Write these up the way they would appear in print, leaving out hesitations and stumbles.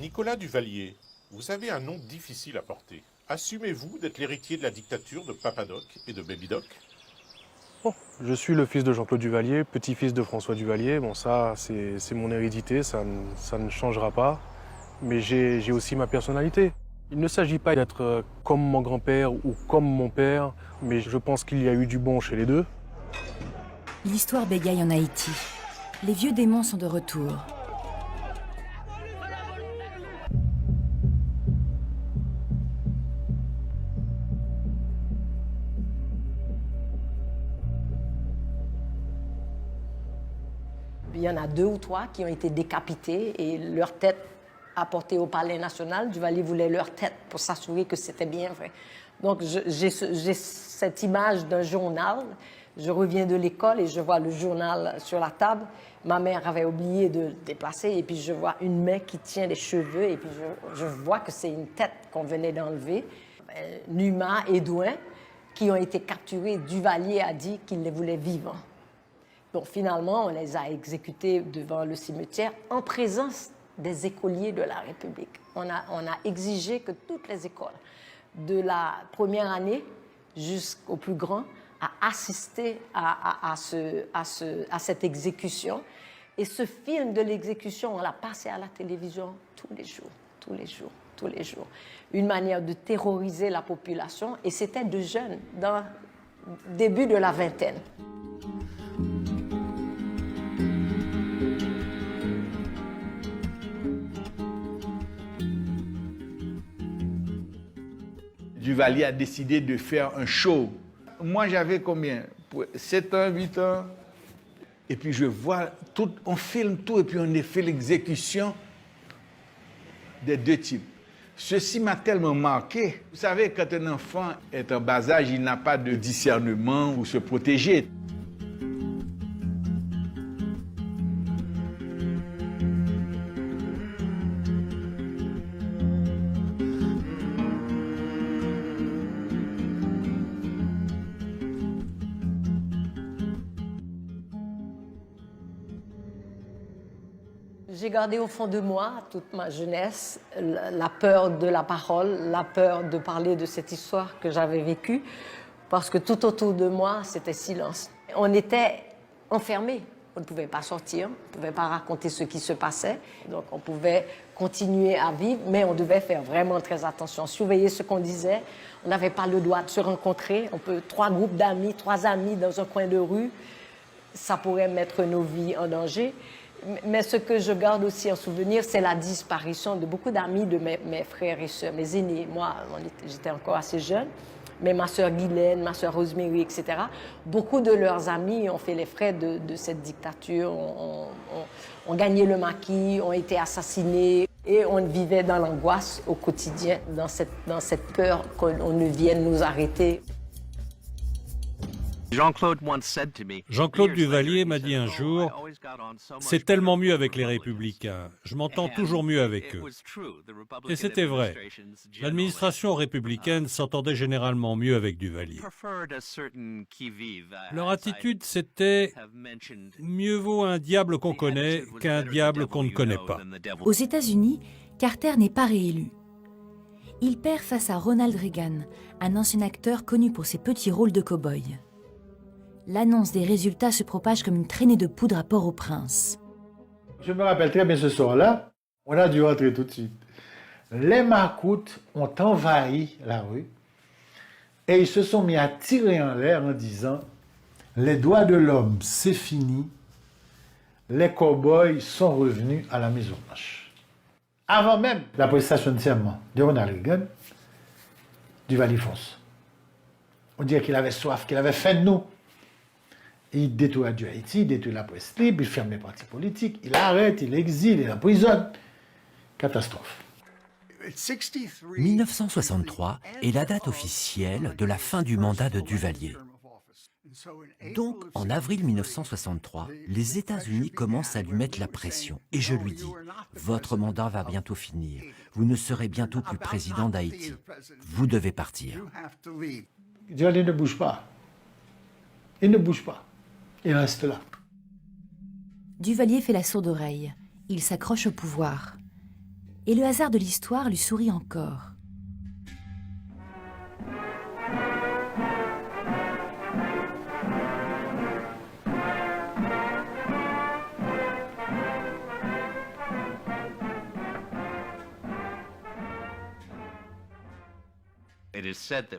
Nicolas Duvalier, vous avez un nom difficile à porter. Assumez-vous d'être l'héritier de la dictature de Papa Doc et de Baby Doc? Bon, je suis le fils de Jean-Claude Duvalier, petit-fils de François Duvalier. Bon, ça, c'est mon hérédité, ça ne changera pas. Mais j'ai aussi ma personnalité. Il ne s'agit pas d'être comme mon grand-père ou comme mon père, mais je pense qu'il y a eu du bon chez les deux. L'histoire bégaye en Haïti. Les vieux démons sont de retour. Il y en a 2 ou 3 qui ont été décapités et leur tête apportée au Palais national. Duvalier voulait leur tête pour s'assurer que c'était bien vrai. Donc j'ai cette image d'un journal. Je reviens de l'école et je vois le journal sur la table. Ma mère avait oublié de le déplacer et puis je vois une main qui tient les cheveux et puis je vois que c'est une tête qu'on venait d'enlever. Numa et Douin qui ont été capturés. Duvalier a dit qu'il les voulait vivants. Bon, finalement, on les a exécutés devant le cimetière en présence des écoliers de la République. On a exigé que toutes les écoles, de la première année jusqu'au plus grand, a assisté à cette exécution. Et ce film de l'exécution, on l'a passé à la télévision tous les jours, tous les jours, tous les jours. Une manière de terroriser la population. Et c'était de jeunes, dans le début de la vingtaine. Duvalier a décidé de faire un show. Moi, j'avais combien? 7 ans, 8 ans. Et puis, je vois tout, on filme tout et puis on a fait l'exécution des 2 types. Ceci m'a tellement marqué. Vous savez, quand un enfant est en bas âge, il n'a pas de discernement pour se protéger. J'ai gardé au fond de moi, toute ma jeunesse, la peur de la parole, la peur de parler de cette histoire que j'avais vécue, parce que tout autour de moi, c'était silence. On était enfermés, on ne pouvait pas sortir, on ne pouvait pas raconter ce qui se passait, donc on pouvait continuer à vivre, mais on devait faire vraiment très attention, surveiller ce qu'on disait. On n'avait pas le droit de se rencontrer, 3 groupes d'amis, 3 amis dans un coin de rue, ça pourrait mettre nos vies en danger. Mais ce que je garde aussi en souvenir, c'est la disparition de beaucoup d'amis de mes frères et sœurs, mes aînés. Moi, j'étais encore assez jeune, mais ma sœur Guylaine, ma sœur Rosemary, etc. Beaucoup de leurs amis ont fait les frais de cette dictature, ont gagné le maquis, ont été assassinés. Et on vivait dans l'angoisse au quotidien, dans cette peur qu'on ne vienne nous arrêter. Jean-Claude Duvalier m'a dit un jour « C'est tellement mieux avec les Républicains, je m'entends toujours mieux avec eux ». Et c'était vrai. L'administration républicaine s'entendait généralement mieux avec Duvalier. Leur attitude, c'était « Mieux vaut un diable qu'on connaît qu'un diable qu'on ne connaît pas ». Aux États-Unis, Carter n'est pas réélu. Il perd face à Ronald Reagan, un ancien acteur connu pour ses petits rôles de cow-boy. L'annonce des résultats se propage comme une traînée de poudre à Port-au-Prince. Je me rappelle très bien ce soir-là, on a dû rentrer tout de suite. Les macoutes ont envahi la rue et ils se sont mis à tirer en l'air en disant « Les droits de l'homme, c'est fini, les cow-boys sont revenus à la Maison-Blanche ». Avant même la prestation de serment de Ronald Reagan, Duvalier fonce. On dirait qu'il avait soif, qu'il avait faim de nous. Il détruit du Haïti, il détruit la presse libre, il ferme les partis politiques, il arrête, il exile, il emprisonne. Catastrophe. 1963 est la date officielle de la fin du mandat de Duvalier. Donc, en avril 1963, les États-Unis commencent à lui mettre la pression. Et je lui dis, votre mandat va bientôt finir. Vous ne serez bientôt plus président d'Haïti. Vous devez partir. Duvalier ne bouge pas. Il ne bouge pas. Il reste là. Duvalier fait la sourde oreille. Il s'accroche au pouvoir. Et le hasard de l'histoire lui sourit encore.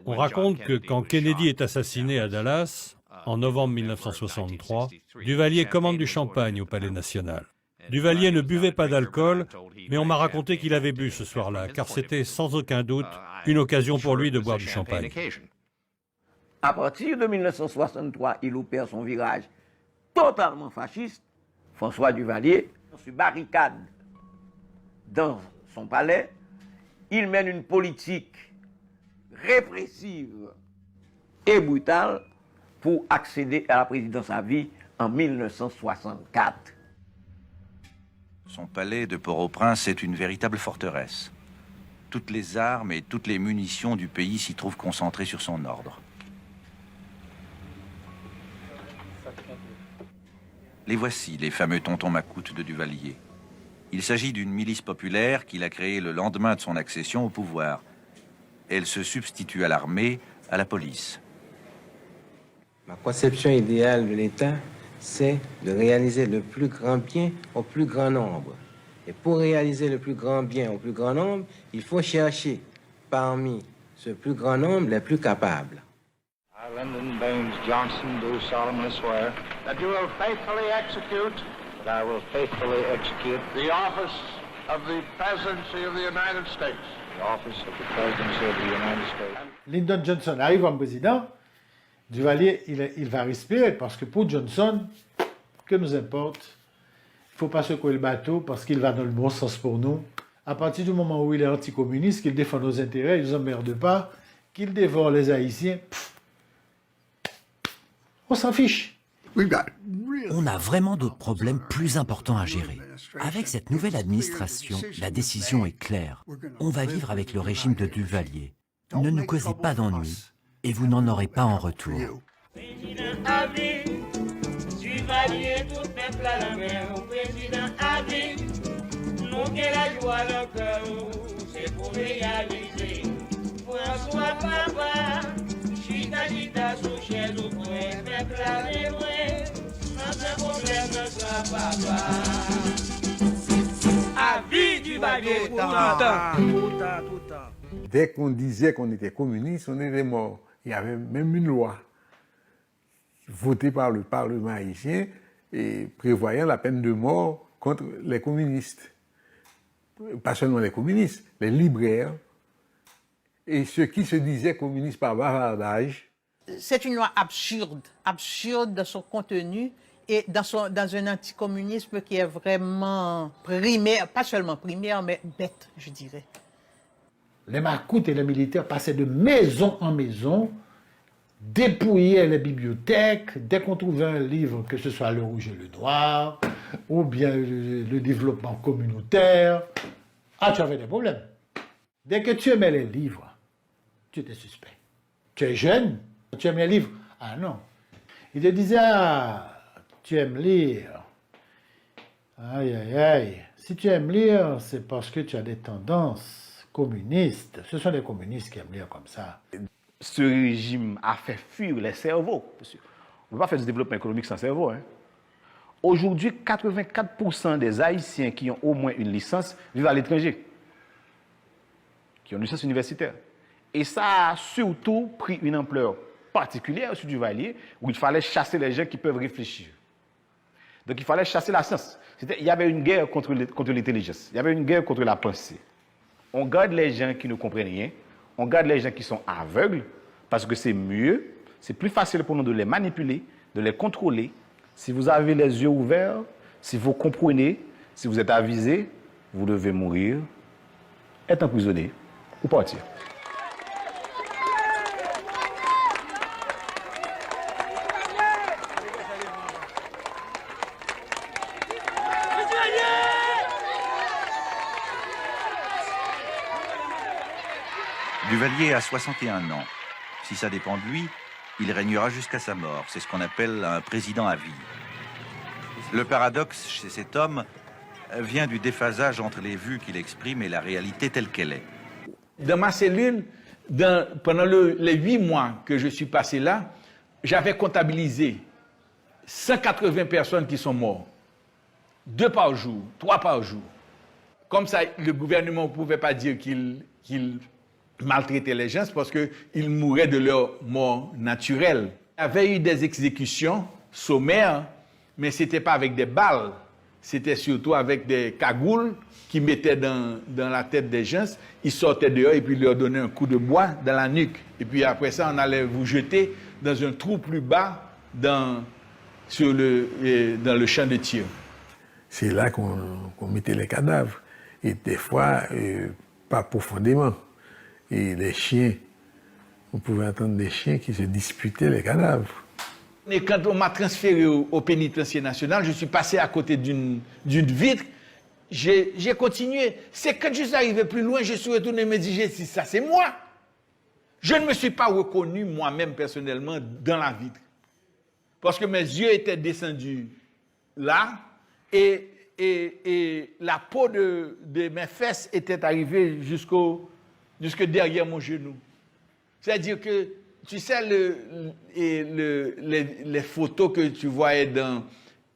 On raconte que quand Kennedy est assassiné à Dallas, en novembre 1963, Duvalier commande du champagne au Palais national. Duvalier ne buvait pas d'alcool, mais on m'a raconté qu'il avait bu ce soir-là, car c'était sans aucun doute une occasion pour lui de boire du champagne. À partir de 1963, il opère son virage totalement fasciste. François Duvalier se barricade dans son palais. Il mène une politique répressive et brutale pour accéder à la présidence à vie en 1964. Son palais de Port-au-Prince est une véritable forteresse. Toutes les armes et toutes les munitions du pays s'y trouvent concentrées sur son ordre. Les voici, les fameux tontons macoutes de Duvalier. Il s'agit d'une milice populaire qu'il a créée le lendemain de son accession au pouvoir. Elle se substitue à l'armée, à la police. Ma conception idéale de l'État, c'est de réaliser le plus grand bien au plus grand nombre. Et pour réaliser le plus grand bien au plus grand nombre, il faut chercher parmi ce plus grand nombre les plus capables. I, Lyndon Baines Johnson, do solemnly swear that you will faithfully execute the office of the Presidency of the United States. The office of the Presidency of the United States. Lyndon Johnson arrive comme président. Duvalier, il va respirer parce que pour Johnson, que nous importe, il ne faut pas secouer le bateau parce qu'il va dans le bon sens pour nous. À partir du moment où il est anticommuniste, qu'il défend nos intérêts, il ne nous emmerde pas, qu'il dévore les Haïtiens, on s'en fiche. On a vraiment d'autres problèmes plus importants à gérer. Avec cette nouvelle administration, la décision est claire. On va vivre avec le régime de Duvalier. Ne nous causez pas d'ennuis. Et vous n'en aurez pas en retour. Dès qu'on disait qu'on était communiste, on était mort. Il y avait même une loi votée par le Parlement haïtien et prévoyant la peine de mort contre les communistes. Pas seulement les communistes, les libraires et ceux qui se disaient communistes par bavardage. C'est une loi absurde dans son contenu et dans un anticommunisme qui est vraiment primaire, pas seulement primaire, mais bête, je dirais. Les macoutes et les militaires passaient de maison en maison, dépouillaient les bibliothèques. Dès qu'on trouvait un livre, que ce soit Le Rouge et le Noir, ou bien le développement communautaire, tu avais des problèmes. Dès que tu aimais les livres, tu étais suspect. Tu es jeune, tu aimes les livres. Ah non. Il te disait, tu aimes lire. Aïe, aïe, aïe. Si tu aimes lire, c'est parce que tu as des tendances communistes. Ce sont les communistes qui aiment lire comme ça. Ce régime a fait fuir les cerveaux. On ne peut pas faire du développement économique sans cerveau. Hein. Aujourd'hui, 84% des Haïtiens qui ont au moins une licence vivent à l'étranger, qui ont une licence universitaire. Et ça a surtout pris une ampleur particulière sur Duvalier, où il fallait chasser les gens qui peuvent réfléchir. Donc il fallait chasser la science. Il y avait une guerre contre l'intelligence, il y avait une guerre contre la pensée. On garde les gens qui ne comprennent rien, on garde les gens qui sont aveugles, parce que c'est mieux, c'est plus facile pour nous de les manipuler, de les contrôler. Si vous avez les yeux ouverts, si vous comprenez, si vous êtes avisé, vous devez mourir, être emprisonné ou partir. Duvalier a 61 ans. Si ça dépend de lui, il régnera jusqu'à sa mort. C'est ce qu'on appelle un président à vie. Le paradoxe chez cet homme, vient du déphasage entre les vues qu'il exprime et la réalité telle qu'elle est. Dans ma cellule, pendant les 8 mois que je suis passé là, j'avais comptabilisé 180 personnes qui sont mortes. 2 par jour, 3 par jour. Comme ça, le gouvernement ne pouvait pas dire qu'il maltraitait les gens parce qu'ils mouraient de leur mort naturelle. Il y avait eu des exécutions sommaires, mais ce n'était pas avec des balles. C'était surtout avec des cagoules qui mettaient dans la tête des gens. Ils sortaient dehors et puis ils leur donnaient un coup de bois dans la nuque. Et puis après ça, on allait vous jeter dans un trou plus bas dans le champ de tir. C'est là qu'on mettait les cadavres. Et des fois, pas profondément. Et les chiens, on pouvait entendre des chiens qui se disputaient les cadavres. Et quand on m'a transféré au pénitencier national, je suis passé à côté d'une vitre. J'ai continué. C'est quand je suis arrivé plus loin, je suis retourné me dire, si ça c'est moi. Je ne me suis pas reconnu moi-même personnellement dans la vitre. Parce que mes yeux étaient descendus là et la peau de mes fesses était arrivée jusque derrière mon genou. C'est-à-dire que, tu sais, les photos que tu voyais dans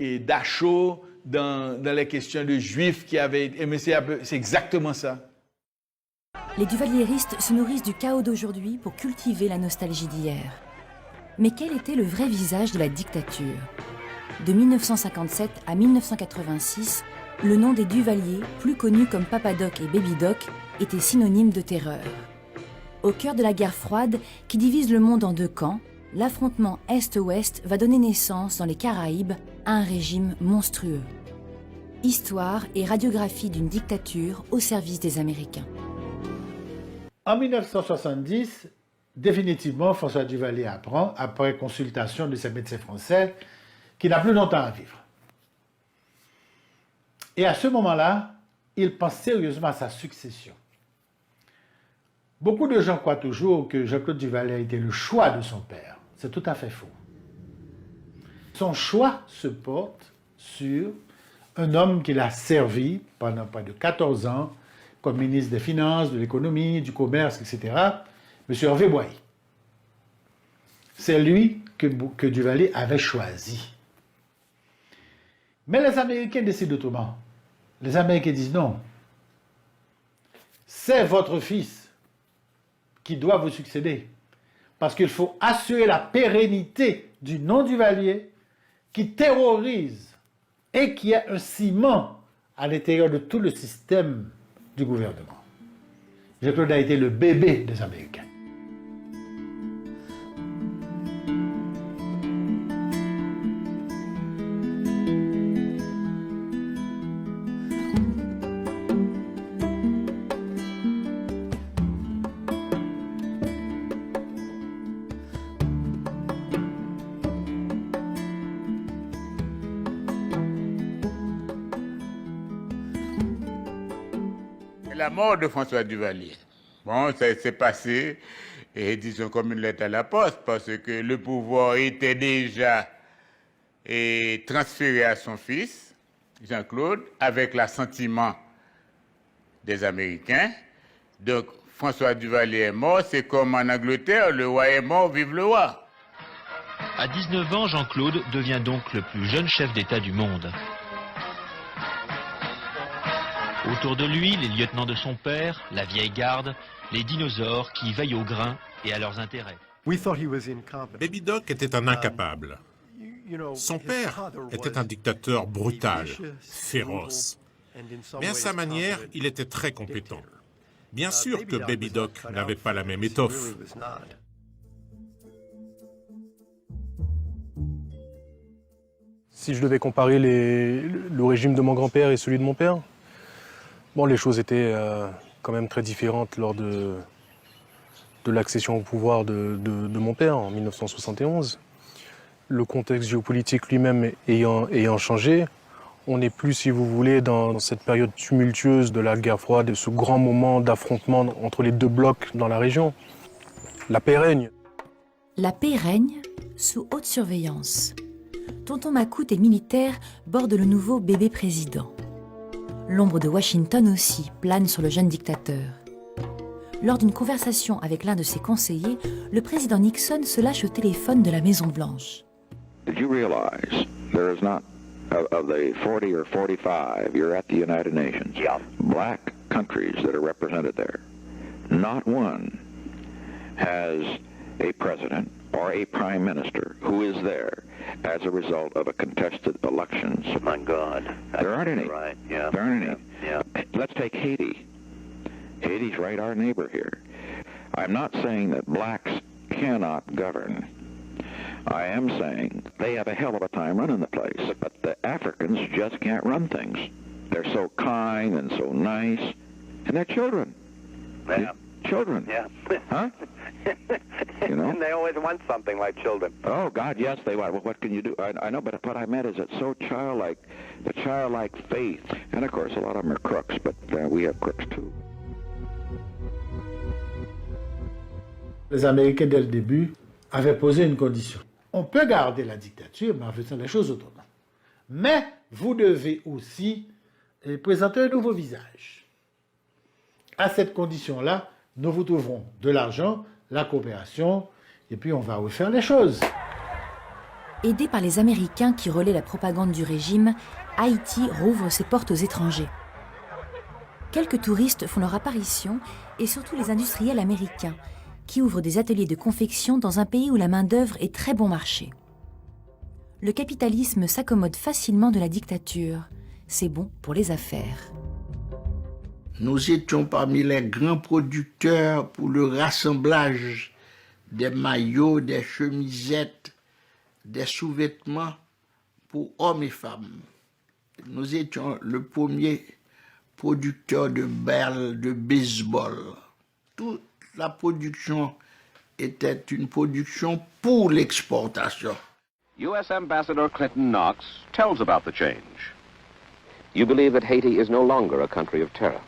Dachau, dans les questions de juifs qui avaient été... C'est exactement ça. Les duvalieristes se nourrissent du chaos d'aujourd'hui pour cultiver la nostalgie d'hier. Mais quel était le vrai visage de la dictature ? De 1957 à 1986, le nom des Duvalier, plus connus comme Papa Doc et Baby Doc, était synonyme de terreur. Au cœur de la guerre froide, qui divise le monde en 2 camps, l'affrontement Est-Ouest va donner naissance dans les Caraïbes à un régime monstrueux. Histoire et radiographie d'une dictature au service des Américains. En 1970, définitivement, François Duvalier apprend, après consultation de ses médecins français, qu'il n'a plus longtemps à vivre. Et à ce moment-là, il pense sérieusement à sa succession. Beaucoup de gens croient toujours que Jean-Claude Duvalier a été le choix de son père. C'est tout à fait faux. Son choix se porte sur un homme qu'il a servi pendant près de 14 ans comme ministre des Finances, de l'Économie, du Commerce, etc., M. Hervé Boyer. C'est lui que Duvalier avait choisi. Mais les Américains décident autrement. Les Américains disent non. C'est votre fils qui doit vous succéder. Parce qu'il faut assurer la pérennité du nom Duvalier qui terrorise et qui est un ciment à l'intérieur de tout le système du gouvernement. Jean-Claude a été le bébé des Américains. La mort de François Duvalier, bon, ça s'est passé, et disons comme une lettre à la poste, parce que le pouvoir était déjà transféré à son fils, Jean-Claude, avec l'assentiment des Américains. Donc, François Duvalier est mort, c'est comme en Angleterre, le roi est mort, vive le roi. À 19 ans, Jean-Claude devient donc le plus jeune chef d'État du monde. Autour de lui, les lieutenants de son père, la vieille garde, les dinosaures qui veillent aux grains et à leurs intérêts. Baby Doc était un incapable. Son père était un dictateur brutal, féroce. Mais à sa manière, il était très compétent. Bien sûr que Baby Doc n'avait pas la même étoffe. Si je devais comparer le régime de mon grand-père et celui de mon père, bon, les choses étaient quand même très différentes lors de l'accession au pouvoir de mon père en 1971. Le contexte géopolitique lui-même ayant changé, on n'est plus, si vous voulez, dans cette période tumultueuse de la guerre froide, de ce grand moment d'affrontement entre les 2 blocs dans la région. La paix règne. La paix règne sous haute surveillance. Tonton Macoute et militaire bordent le nouveau bébé président. L'ombre de Washington aussi plane sur le jeune dictateur. Lors d'une conversation avec l'un de ses conseillers, le président Nixon se lâche au téléphone de la Maison-Blanche. Did you realize there is not, of the 40 or 45, you're at the United Nations, black countries that are represented there, not one has a president or a prime minister who is there as a result of a contested elections. My God. There aren't any. Right, yeah. There aren't any. Yeah. Let's take Haiti. Haiti's right our neighbor here. I'm not saying that blacks cannot govern. I am saying they have a hell of a time running the place, but the Africans just can't run things. They're so kind and so nice, and they're children. Yeah. Children. Yeah. Huh? You know? And they always want something like children. Oh, God, yes, they want. Well, what can you do? I know, but what I meant is it's so childlike, the childlike faith. And, of course, a lot of them are crooks, but we have crooks, too. Les Américains, dès le début, avaient posé une condition. On peut garder la dictature, mais en faisant les choses autrement. Mais vous devez aussi présenter un nouveau visage. À cette condition-là, nous vous trouverons de l'argent, la coopération, et puis on va refaire les choses. Aidé par les Américains qui relaient la propagande du régime, Haïti rouvre ses portes aux étrangers. Quelques touristes font leur apparition, et surtout les industriels américains, qui ouvrent des ateliers de confection dans un pays où la main-d'œuvre est très bon marché. Le capitalisme s'accommode facilement de la dictature. C'est bon pour les affaires. Nous étions parmi les grands producteurs pour le rassemblage des maillots, des chemisettes, des sous-vêtements pour hommes et femmes. Nous étions le premier producteur de balles de baseball. Toute la production était une production pour l'exportation. U.S. Ambassador Clinton Knox tells about the change. You believe that Haiti is no longer a country of terror?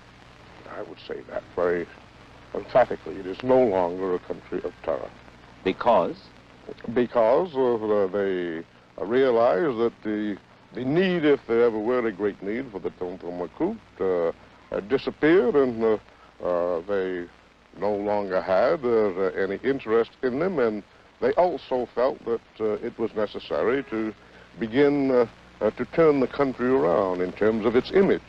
I would say that very emphatically. It is no longer a country of terror. Because? Because they realize that the need, if there ever were a great need for the Tonton Macoute, had disappeared, and they no longer had any interest in them, and they also felt that it was necessary to begin to turn the country around in terms of its image.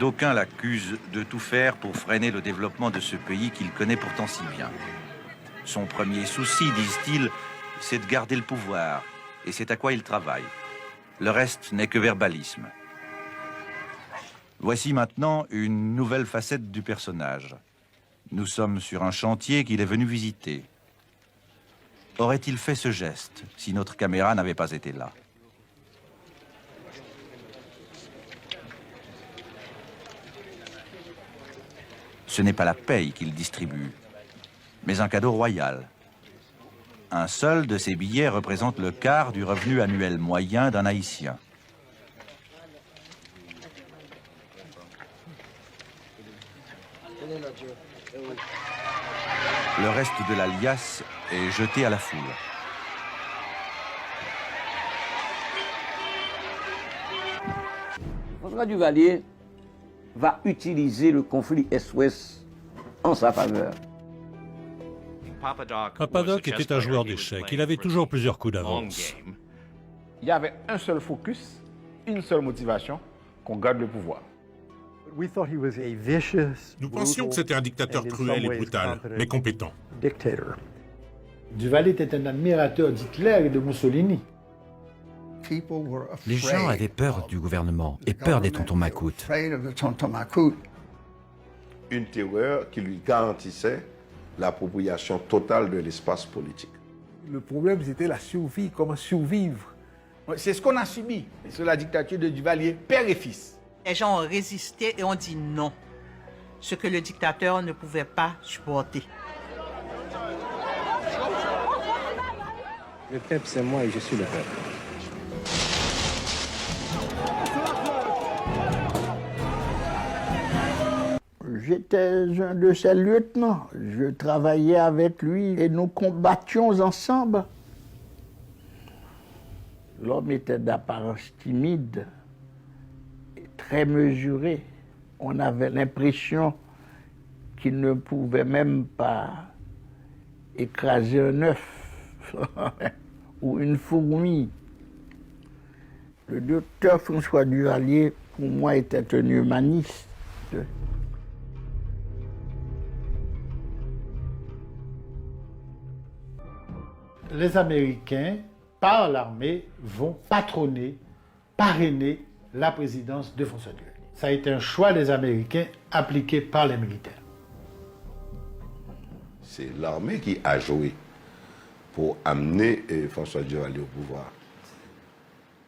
D'aucuns l'accusent de tout faire pour freiner le développement de ce pays qu'il connaît pourtant si bien. Son premier souci, disent-ils, c'est de garder le pouvoir, et c'est à quoi il travaille. Le reste n'est que verbalisme. Voici maintenant une nouvelle facette du personnage. Nous sommes sur un chantier qu'il est venu visiter. Aurait-il fait ce geste si notre caméra n'avait pas été là? Ce n'est pas la paye qu'il distribue, mais un cadeau royal. Un seul de ces billets représente le quart du revenu annuel moyen d'un Haïtien. Le reste de la liasse est jeté à la foule. François Duvalier va utiliser le conflit Est-Ouest en sa faveur. Papadoc était un joueur d'échecs. Il avait toujours plusieurs coups d'avance. Il y avait un seul focus, une seule motivation, qu'on garde le pouvoir. Nous pensions que c'était un dictateur cruel et brutal, mais compétent. Duvalier était un admirateur d'Hitler et de Mussolini. Les gens avaient peur du gouvernement et peur des tontons Macoute. Une terreur qui lui garantissait l'appropriation totale de l'espace politique. Le problème, c'était la survie, comment survivre. C'est ce qu'on a subi, c'est la dictature de Duvalier, père et fils. Les gens ont résisté et ont dit non, ce que le dictateur ne pouvait pas supporter. Le peuple, c'est moi et je suis le peuple. J'étais un de ses lieutenants. Je travaillais avec lui et nous combattions ensemble. L'homme était d'apparence timide, très mesuré. On avait l'impression qu'il ne pouvait même pas écraser un œuf ou une fourmi. Le docteur François Duvalier, pour moi, était un humaniste. Les Américains, par l'armée, vont patronner, parrainer la présidence de François Duvalier. Ça a été un choix des Américains appliqué par les militaires. C'est l'armée qui a joué pour amener François Duvalier au pouvoir.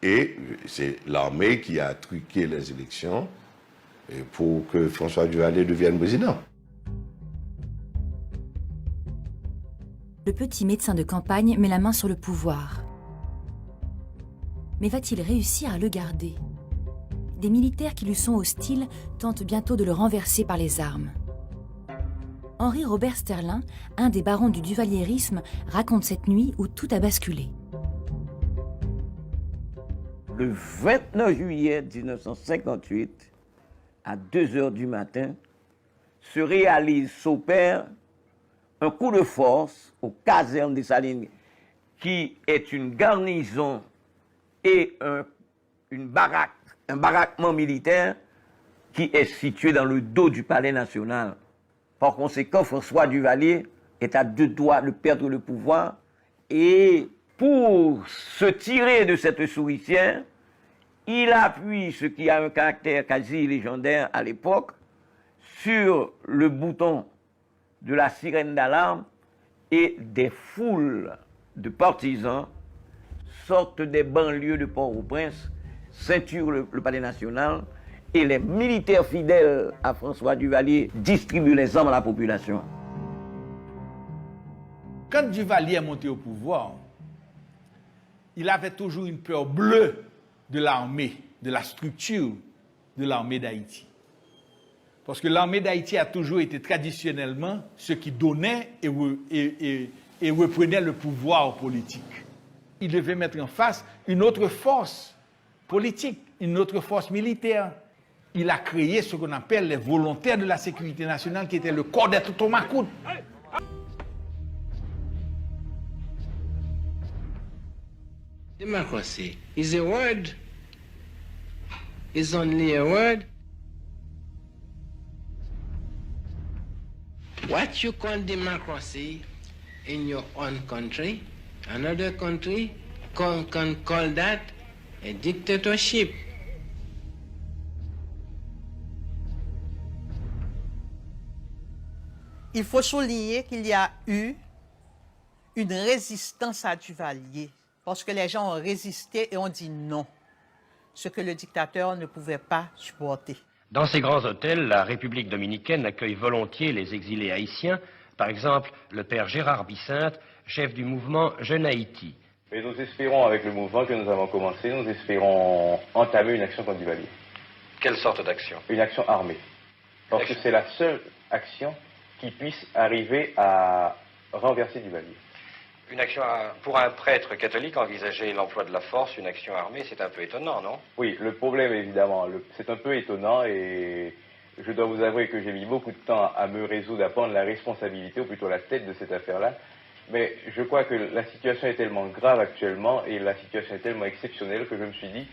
Et c'est l'armée qui a truqué les élections pour que François Duvalier devienne président. Le petit médecin de campagne met la main sur le pouvoir. Mais va-t-il réussir à le garder? Des militaires qui lui sont hostiles tentent bientôt de le renverser par les armes. Henri Robert Sterlin, un des barons du duvalierisme, raconte cette nuit où tout a basculé. Le 29 juillet 1958, à 2h du matin, s'opère un coup de force aux casernes des Salines, qui est une garnison et un baraquement militaire qui est situé dans le dos du Palais national. Par conséquent, François Duvalier est à deux doigts de perdre le pouvoir et pour se tirer de cette souricière, il appuie ce qui a un caractère quasi légendaire à l'époque sur le bouton de la sirène d'alarme et des foules de partisans sortent des banlieues de Port-au-Prince, ceinturent le Palais national et les militaires fidèles à François Duvalier distribuent les armes à la population. Quand Duvalier est monté au pouvoir, il avait toujours une peur bleue de l'armée, de la structure de l'armée d'Haïti. Parce que l'armée d'Haïti a toujours été traditionnellement ce qui donnait et reprenait le pouvoir politique. Il devait mettre en face une autre force politique, une autre force militaire. Il a créé ce qu'on appelle les volontaires de la sécurité nationale, qui était le corps des Totomacoutes. Democracy is a word. It's only a word. What you call democracy in your own country, another country can call that a dictatorship. Il faut souligner qu'il y a eu une résistance à Duvalier, parce que les gens ont résisté et ont dit non, ce que le dictateur ne pouvait pas supporter. Dans ces grands hôtels, la République dominicaine accueille volontiers les exilés haïtiens, par exemple le père Gérard Bicinte, chef du mouvement Jeune Haïti. Et nous espérons, avec le mouvement que nous avons commencé, nous espérons entamer une action contre Duvalier. Quelle sorte d'action? Une action armée. Parce que c'est la seule action qui puisse arriver à renverser Duvalier. Une action pour un prêtre catholique, envisager l'emploi de la force, une action armée, c'est un peu étonnant, non? Oui, le problème, évidemment, c'est un peu étonnant et je dois vous avouer que j'ai mis beaucoup de temps à me résoudre, à prendre la responsabilité, ou plutôt la tête de cette affaire-là. Mais je crois que la situation est tellement grave actuellement et la situation est tellement exceptionnelle que je me suis dit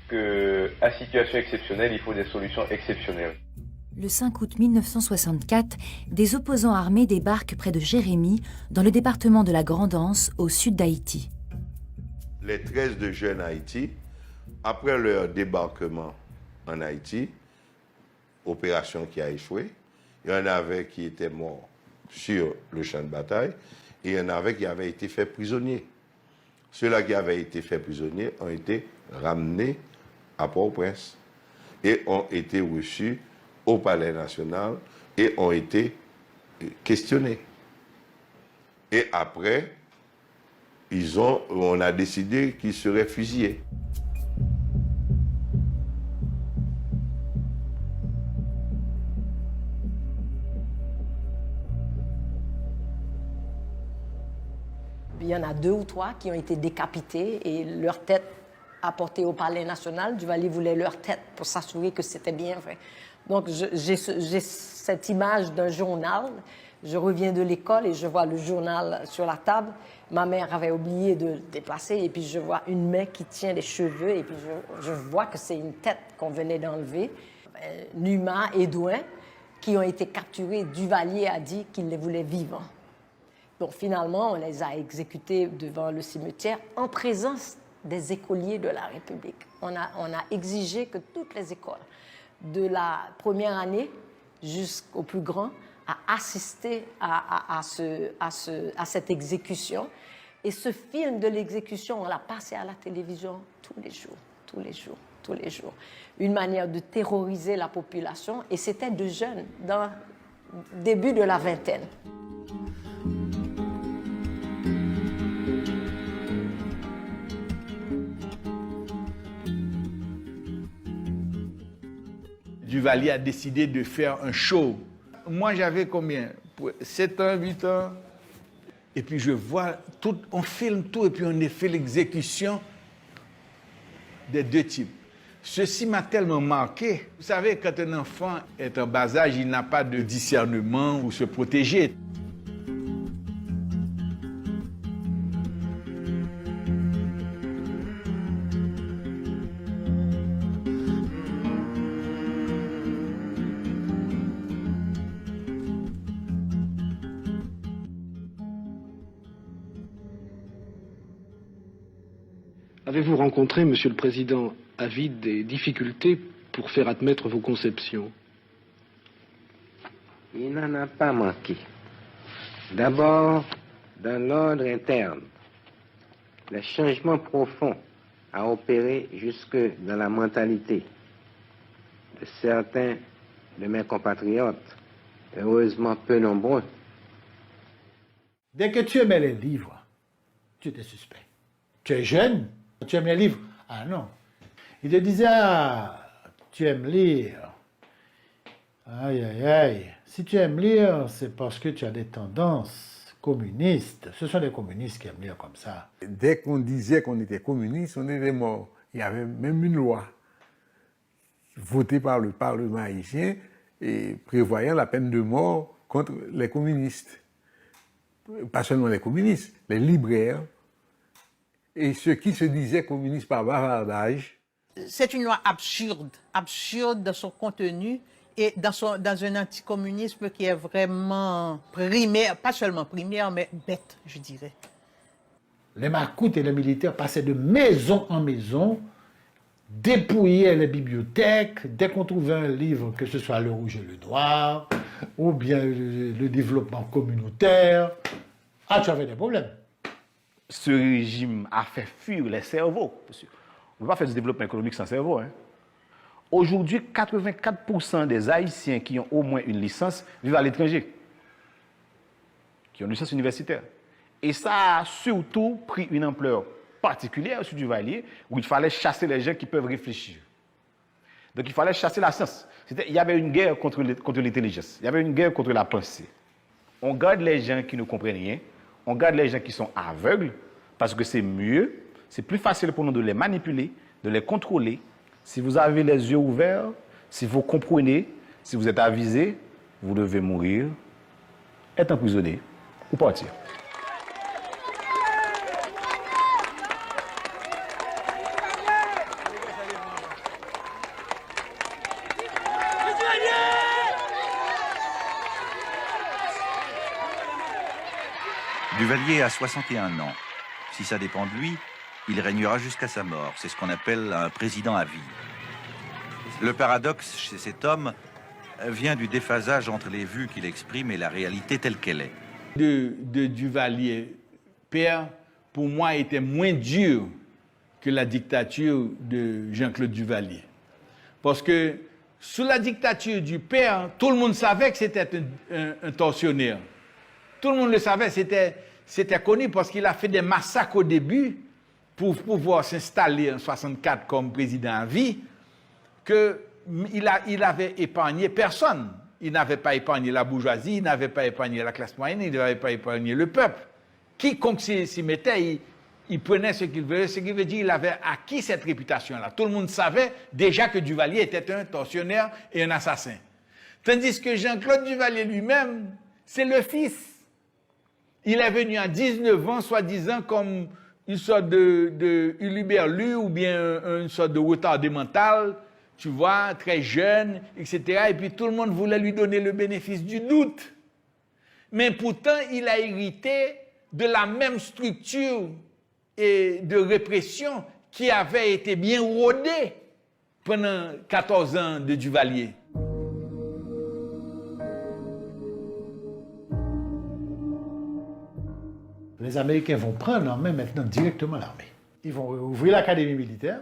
qu'à situation exceptionnelle, il faut des solutions exceptionnelles. Le 5 août 1964, des opposants armés débarquent près de Jérémie, dans le département de la Grande-Anse, au sud d'Haïti. Les 13 de Jeunes Haïti, après leur débarquement en Haïti, opération qui a échoué, il y en avait qui étaient morts sur le champ de bataille et il y en avait qui avaient été faits prisonniers. Ceux-là qui avaient été faits prisonniers ont été ramenés à Port-au-Prince et ont été reçus au Palais national et ont été questionnés. Et après, on a décidé qu'ils seraient fusillés. Il y en a 2 ou 3 qui ont été décapités et leurs têtes apportées au Palais national. Duvalier voulait leur tête pour s'assurer que c'était bien vrai. Donc, j'ai cette image d'un journal. Je reviens de l'école et je vois le journal sur la table. Ma mère avait oublié de le déplacer et puis je vois une main qui tient les cheveux et puis je vois que c'est une tête qu'on venait d'enlever. Numa et Douin, qui ont été capturés, Duvalier a dit qu'il les voulait vivants. Donc finalement, on les a exécutés devant le cimetière en présence des écoliers de la République. On a exigé que toutes les écoles, de la première année jusqu'au plus grand, a assisté à cette exécution. Et ce film de l'exécution, on l'a passé à la télévision tous les jours, tous les jours, tous les jours. Une manière de terroriser la population, et c'était de jeunes, dans le début de la vingtaine. Duvalier a décidé de faire un show. Moi, j'avais combien? 7 ans, 8 ans. Et puis je vois, tout, on filme tout et puis on fait l'exécution des deux types. Ceci m'a tellement marqué. Vous savez, quand un enfant est en bas âge, il n'a pas de discernement pour se protéger. Avez-vous rencontré, Monsieur le Président Avide, des difficultés pour faire admettre vos conceptions? Il n'en a pas manqué. D'abord, dans l'ordre interne, le changement profond a opéré jusque dans la mentalité de certains de mes compatriotes, heureusement peu nombreux. Dès que tu aimais les livres, tu étais suspect. Tu es jeune, tu aimes les livres. Ah non. Il te disait, ah, tu aimes lire. Aïe, aïe, aïe. Si tu aimes lire, c'est parce que tu as des tendances communistes. Ce sont les communistes qui aiment lire comme ça. Dès qu'on disait qu'on était communiste, on était mort. Il y avait même une loi votée par le Parlement haïtien et prévoyant la peine de mort contre les communistes. Pas seulement les communistes, les libraires et ceux qui se disaient communistes par bavardage. C'est une loi absurde, absurde dans son contenu et dans un anticommunisme qui est vraiment primaire, pas seulement primaire, mais bête, je dirais. Les marcoutes et les militaires passaient de maison en maison, dépouillaient les bibliothèques. Dès qu'on trouvait un livre, que ce soit Le Rouge et le Noir, ou bien le développement communautaire, ah, tu avais des problèmes. Ce régime a fait fuir les cerveaux. On ne peut pas faire du développement économique sans cerveau. Hein. Aujourd'hui, 84% des Haïtiens qui ont au moins une licence vivent à l'étranger, qui ont une licence universitaire. Et ça a surtout pris une ampleur particulière sur Duvalier, où il fallait chasser les gens qui peuvent réfléchir. Donc il fallait chasser la science. Il y avait une guerre contre l'intelligence, il y avait une guerre contre la pensée. On garde les gens qui ne comprennent rien, on garde les gens qui sont aveugles, parce que c'est mieux, c'est plus facile pour nous de les manipuler, de les contrôler. Si vous avez les yeux ouverts, si vous comprenez, si vous êtes avisé, vous devez mourir, être emprisonné ou partir. Duvalier a 61 ans. Si ça dépend de lui, il régnera jusqu'à sa mort. C'est ce qu'on appelle un président à vie. Le paradoxe chez cet homme vient du déphasage entre les vues qu'il exprime et la réalité telle qu'elle est. De Duvalier, père, pour moi, était moins dur que la dictature de Jean-Claude Duvalier. Parce que sous la dictature du père, tout le monde savait que c'était un tortionnaire. Tout le monde le savait, c'était connu parce qu'il a fait des massacres au début pour pouvoir s'installer en 1964 comme président à vie, qu'il avait épargné personne. Il n'avait pas épargné la bourgeoisie, il n'avait pas épargné la classe moyenne, il n'avait pas épargné le peuple. Quiconque s'y mettait, il prenait ce qu'il veut, ce qui veut dire qu'il avait acquis cette réputation-là. Tout le monde savait déjà que Duvalier était un tortionnaire et un assassin. Tandis que Jean-Claude Duvalier lui-même, c'est le fils. Il est venu à 19 ans, soi-disant comme une sorte de huluberlu ou bien une sorte de retardé mental, tu vois, très jeune, etc. Et puis tout le monde voulait lui donner le bénéfice du doute. Mais pourtant, il a hérité de la même structure et de répression qui avait été bien rodée pendant 14 ans de Duvalier. Les Américains vont prendre en main maintenant directement l'armée. Ils vont ouvrir l'académie militaire,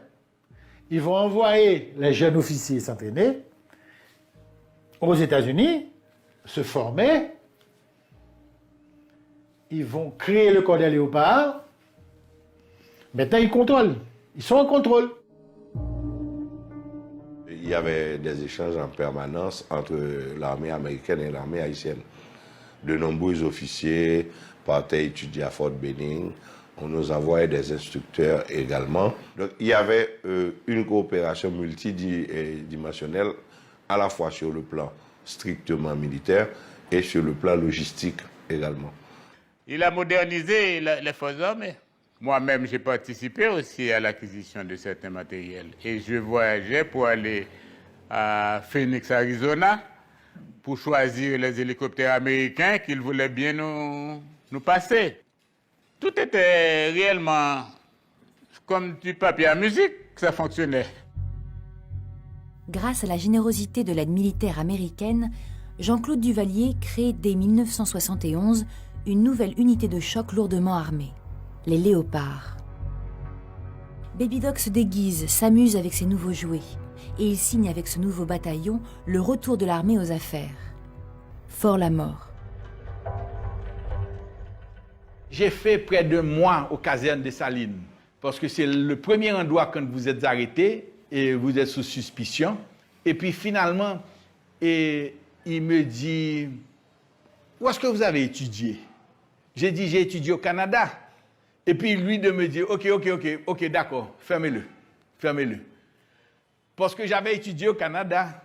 ils vont envoyer les jeunes officiers s'entraîner aux États-Unis, se former, ils vont créer le corps des léopards. Maintenant, ils contrôlent. Ils sont en contrôle. Il y avait des échanges en permanence entre l'armée américaine et l'armée haïtienne. De nombreux officiers partaient étudier à Fort Benning. On nous envoyait des instructeurs également. Donc, il y avait une coopération multidimensionnelle, à la fois sur le plan strictement militaire et sur le plan logistique également. Il a modernisé les forces armées. Moi-même, j'ai participé aussi à l'acquisition de certains matériels. Et je voyageais pour aller à Phoenix, Arizona, pour choisir les hélicoptères américains qu'ils voulaient bien nous passer. Tout était réellement comme du papier à musique, ça fonctionnait. Grâce à la générosité de l'aide militaire américaine, Jean-Claude Duvalier crée dès 1971 une nouvelle unité de choc lourdement armée, les Léopards. Baby Doc se déguise, s'amuse avec ses nouveaux jouets, et il signe avec ce nouveau bataillon le retour de l'armée aux affaires. Fort-la-Mort. J'ai fait près de mois aux casernes des Salines, parce que c'est le premier endroit quand vous êtes arrêté et vous êtes sous suspicion. Et puis finalement, il me dit, où est-ce que vous avez étudié? J'ai dit, j'ai étudié au Canada. Et puis lui de me dire, ok, d'accord, fermez-le. Parce que j'avais étudié au Canada,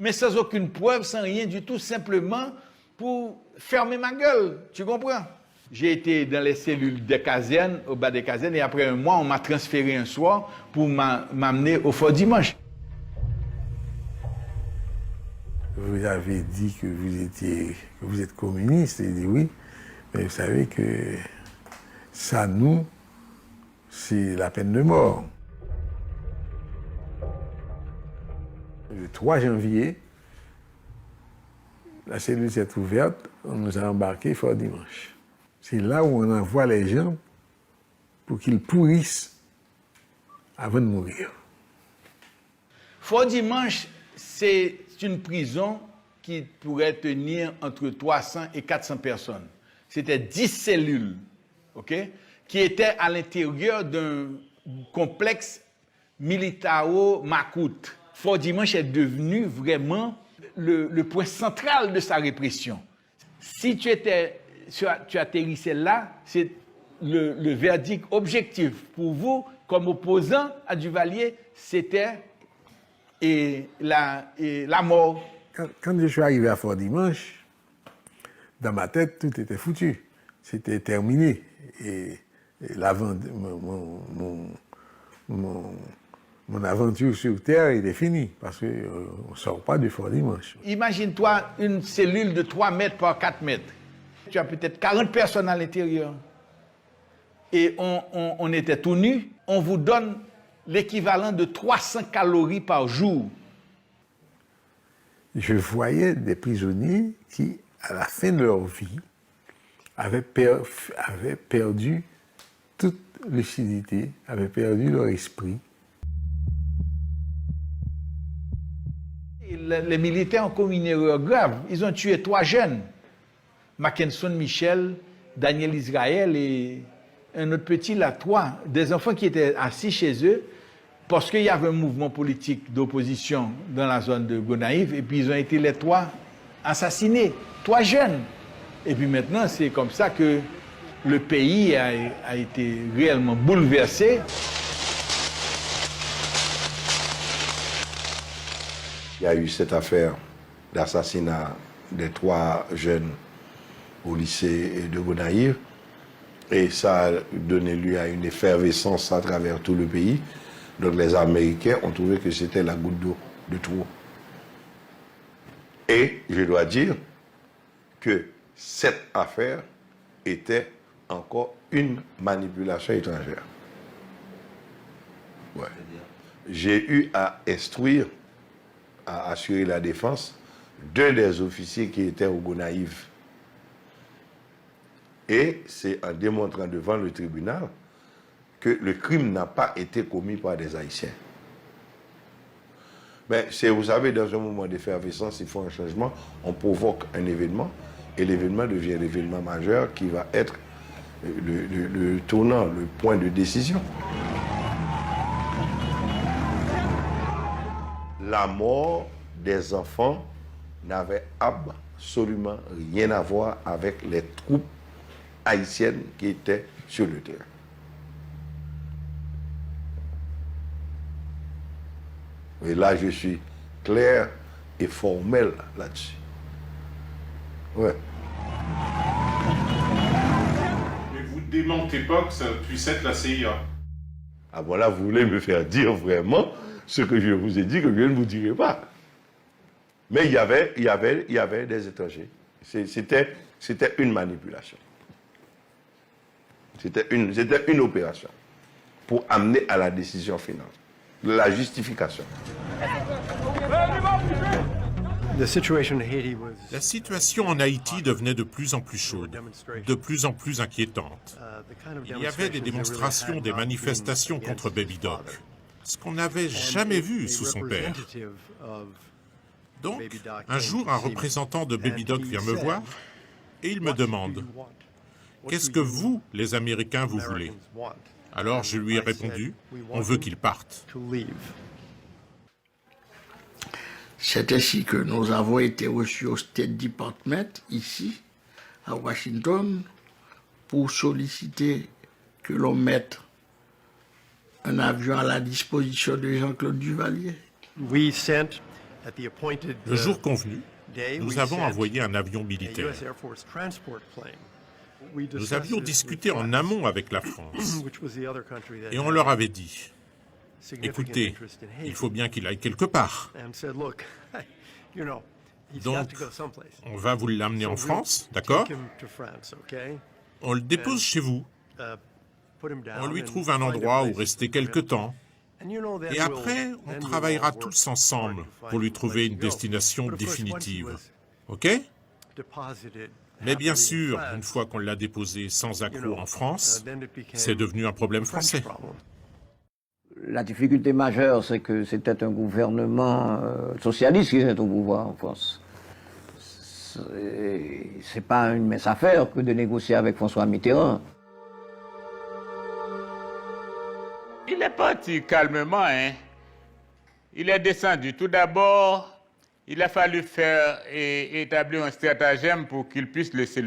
mais sans aucune preuve, sans rien du tout, simplement pour fermer ma gueule, tu comprends? J'ai été dans les cellules des casernes, au bas des casernes, et après un mois, on m'a transféré un soir pour m'amener au Fort Dimanche. Vous avez dit que vous êtes communiste, et dit oui, mais vous savez que ça, nous, c'est la peine de mort. Le 3 janvier, la cellule s'est ouverte, on nous a embarqués Fort Dimanche. C'est là où on envoie les gens pour qu'ils pourrissent avant de mourir. Fort Dimanche, c'est une prison qui pourrait tenir entre 300 et 400 personnes. C'était 10 cellules, qui étaient à l'intérieur d'un complexe militaro-macoute. Fort Dimanche est devenu vraiment le point central de sa répression. Si tu atterrissais là, c'est le verdict objectif pour vous, comme opposant à Duvalier, c'était la mort. Quand je suis arrivé à Fort Dimanche, dans ma tête, tout était foutu. C'était terminé. Et mon aventure sur Terre était finie, parce qu'on ne sort pas de Fort Dimanche. Imagine-toi une cellule de 3 mètres par 4 mètres. Tu as peut-être 40 personnes à l'intérieur. Et on était tout nus. On vous donne l'équivalent de 300 calories par jour. Je voyais des prisonniers qui, à la fin de leur vie, avaient perdu toute lucidité, avaient perdu leur esprit. Les militaires ont commis une erreur grave. Ils ont tué 3 jeunes. Mackenson Michel, Daniel Israël et un autre petit, là, 3. Des enfants qui étaient assis chez eux parce qu'il y avait un mouvement politique d'opposition dans la zone de Gonaïves et puis ils ont été les 3 assassinés. 3 jeunes. Et puis maintenant, c'est comme ça que le pays a été réellement bouleversé. Il y a eu cette affaire d'assassinat des 3 jeunes au lycée de Gonaïves et ça a donné lieu à une effervescence à travers tout le pays. Donc les Américains ont trouvé que c'était la goutte d'eau de trop. Et je dois dire que cette affaire était encore une manipulation étrangère. Ouais. J'ai eu à instruire, à assurer la défense d'un des officiers qui était au Gonaïves. Et c'est en démontrant devant le tribunal que le crime n'a pas été commis par des Haïtiens. Mais vous savez, dans un moment d'effervescence, il faut un changement, on provoque un événement, et l'événement devient l'événement majeur qui va être le tournant, le point de décision. La mort des enfants n'avait absolument rien à voir avec les troupes haïtiennes qui étaient sur le terrain. Et là, je suis clair et formel là-dessus. Ouais. Mais vous ne démentez pas que ça puisse être la CIA. Ah voilà, vous voulez me faire dire vraiment ce que je vous ai dit que je ne vous dirai pas. Mais il y avait des étrangers. C'était une manipulation. C'était une opération pour amener à la décision finale, la justification. La situation en Haïti devenait de plus en plus chaude, de plus en plus inquiétante. Il y avait des démonstrations, des manifestations contre Baby Doc, ce qu'on n'avait jamais vu sous son père. Donc, un jour, un représentant de Baby Doc vient me voir et il me demande « Qu'est-ce que vous, les Américains, vous voulez ?» Alors je lui ai répondu « On veut qu'il parte. » C'est ainsi que nous avons été reçus au State Department, ici, à Washington, pour solliciter que l'on mette un avion à la disposition de Jean-Claude Duvalier. Le jour convenu, nous avons envoyé un avion militaire. Nous avions discuté en amont avec la France et on leur avait dit « Écoutez, il faut bien qu'il aille quelque part. Donc, on va vous l'amener en France, d'accord? On le dépose chez vous. On lui trouve un endroit où rester quelque temps. Et après, on travaillera tous ensemble pour lui trouver une destination définitive. OK? Mais bien sûr, une fois qu'on l'a déposé sans accroc en France, c'est devenu un problème français. La difficulté majeure, c'est que c'était un gouvernement socialiste qui était au pouvoir en France. C'est pas une mince affaire que de négocier avec François Mitterrand. Il est parti calmement, hein. Il est descendu. Tout d'abord, il a fallu établir un stratagème pour qu'il puisse laisser le